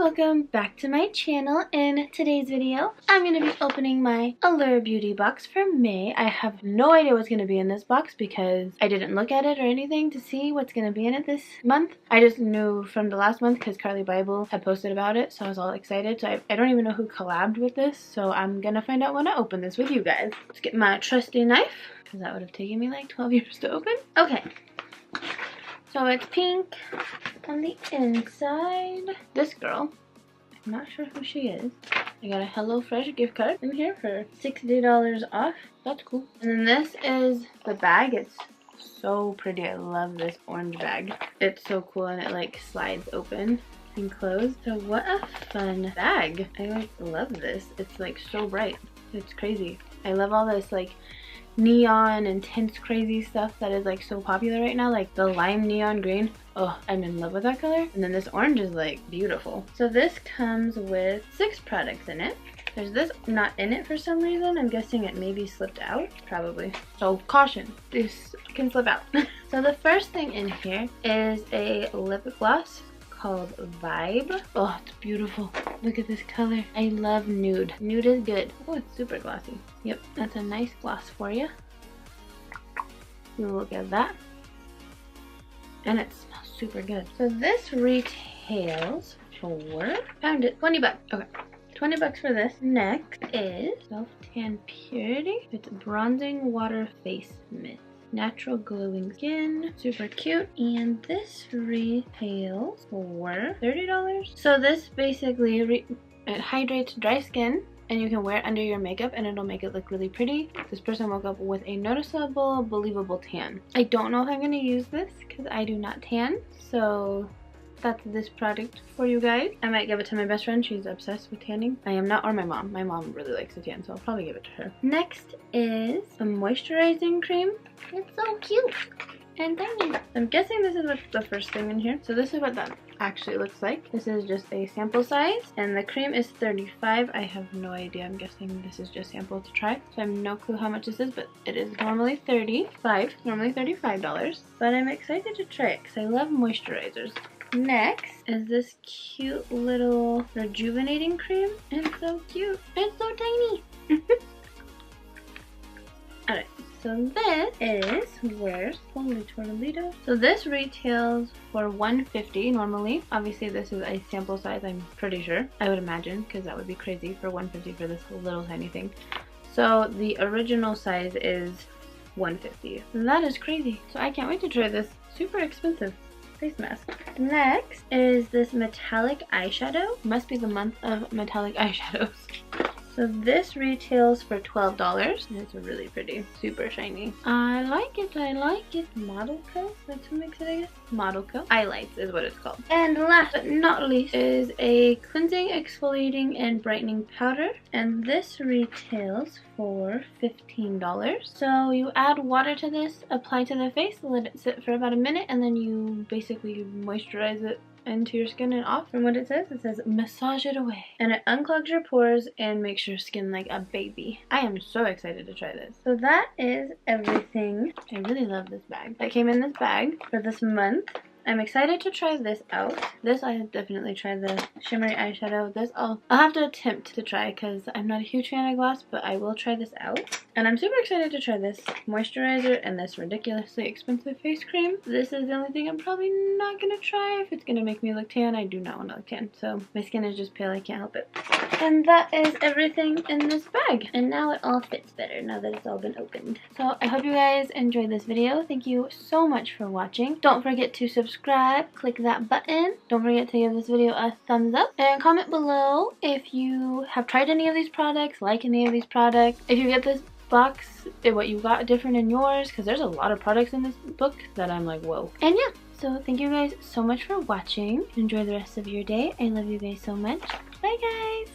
welcome back to my channel. In today's video, I'm going to be opening my Allure Beauty box for May. I have no idea what's going to be in this box because I didn't look at it or anything to see what's going to be in it this month. I just knew from the last month because Carly Bible had posted about it, so I was all excited. So I don't even know who collabed with this, so I'm going to find out when I open this with you guys. Let's get my trusty knife because that would have taken me like 12 years to open. Okay. So it's pink on the inside. This girl, I'm not sure who she is. I got a HelloFresh gift card in here for $60 off. That's cool. And then this is the bag. It's so pretty. I love this orange bag. It's so cool and it like slides open and closed. So what a fun bag. I like love this. It's like so bright. It's crazy. I love all this like neon intense crazy stuff that is like so popular right now, like the lime neon green. Oh, I'm in love with that color. And then this orange is like beautiful. So this comes with 6 products in it. There's this not in it for some reason. I'm guessing it maybe slipped out, probably. So caution, this can slip out. So the first thing in here is a lip gloss called Vibe. Oh, it's beautiful. Look at this color. I love nude. Nude is good. Oh, it's super glossy. Yep, that's a nice gloss for you. Look at that. And it smells super good. So this retails for, found it, 20 bucks. Okay, 20 bucks for this. Next is Self Tan Purity. It's bronzing water face mist. Natural glowing skin, super cute. And this retails for $30. So this basically it hydrates dry skin and you can wear it under your makeup and it'll make it look really pretty. This person woke up with a noticeable, believable tan. I don't know if I'm going to use this because I do not tan, so that's this product for you guys. I might give it to my best friend. She's obsessed with tanning. I am not, or my mom. My mom really likes to tan, so I'll probably give it to her. Next is a moisturizing cream. It's so cute and tiny. I'm guessing this is what's the first thing in here. So this is what that actually looks like. This is just a sample size and the cream is $35. I have no idea. I'm guessing this is just sample to try. So I have no clue how much this is, but it is normally normally $35. But I'm excited to try it because I love moisturizers. Next is this cute little rejuvenating cream. It's so cute. It's so tiny. Alright, so this is, where's Holy Tortolito? So this retails for $150 normally. Obviously this is a sample size, I'm pretty sure. I would imagine, because that would be crazy for $150 for this little tiny thing. So the original size is $150. That is crazy. So I can't wait to try this. Super expensive face mask. Next is this metallic eyeshadow. Must be the month of metallic eyeshadows. So this retails for $12 and it's really pretty, super shiny. I like it, I like it. Model Co, that's who makes it, I guess. Model Co. Eyelights is what it's called. And last but not least is a cleansing, exfoliating, and brightening powder. And this retails for $15. So you add water to this, apply to the face, let it sit for about a minute, and then you basically moisturize it into your skin and off. From what it says massage it away and it unclogs your pores and makes your skin like a baby. I am so excited to try this. So that is everything. I really love this bag that came in this bag for this month. I'm excited to try this out. This I have definitely tried, the shimmery eyeshadow. This I'll have to attempt to try because I'm not a huge fan of gloss, but I will try this out. And I'm super excited to try this moisturizer and this ridiculously expensive face cream. This is the only thing I'm probably not going to try if it's going to make me look tan. I do not want to look tan, so my skin is just pale. I can't help it. And that is everything in this bag. And now it all fits better now that it's all been opened. So I hope you guys enjoyed this video. Thank you so much for watching. Don't forget to subscribe. Click that button. Don't forget to give this video a thumbs up. And comment below if you have tried any of these products, like any of these products. If you get this box, what you got different in yours, because there's a lot of products in this book that I'm like, whoa. And yeah, so thank you guys so much for watching. Enjoy the rest of your day. I love you guys so much. Bye guys.